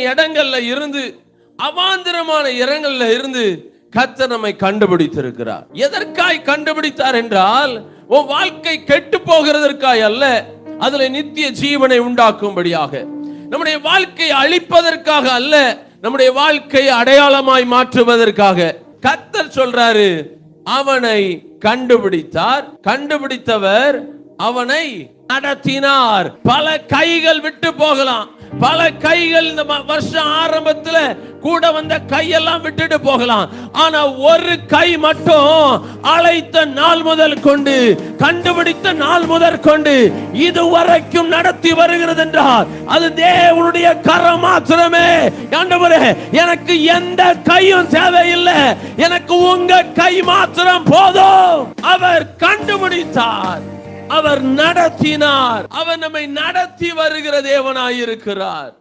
இடங்கள்ல இருந்து, அவாந்தரமான இடங்கள்ல இருந்து கர்த்தர் நம்மை கண்டுபிடித்திருக்கிறார். எதற்காய் கண்டுபிடித்தார் என்றால், உன் வாழ்க்கை கெட்டு போகிறதற்காய் அல்ல, அதுல நித்திய ஜீவனை உண்டாக்கும்படியாக. நம்முடைய வாழ்க்கையை அழிப்பதற்காக அல்ல, நம்முடைய வாழ்க்கையை அடையாளமாய் மாற்றுவதற்காக. கர்த்தர் சொல்றாரு, அவனை கண்டுபிடித்தார், கண்டுபிடித்தவர் அவனை நடத்தினார். பல கைகள் விட்டு போகலாம், பல கைகள் இந்த வருஷம் ஆரம்பத்துல கூட வந்த கையெல்லாம் விட்டுட்டு போகலாம். ஆனா ஒரு கை மட்டும் அழைத்த நாள் முதல் கொண்டு, கண்டுபிடித்த நாள் முதல் கொண்டு இதுவரைக்கும் நடத்தி வருகிறது என்றால் அது தேவனுடைய கரம் மாத்திரமே. ஆண்டவரே, எனக்கு எந்த கையும் தேவையில்லை, எனக்கு உங்க கை மாத்திரம் போதும். அவர் கண்டுபிடித்தார், அவர் நடத்தினார், அவர் நம்மை நடத்தி வருகிற தேவனாயிருக்கிறார்.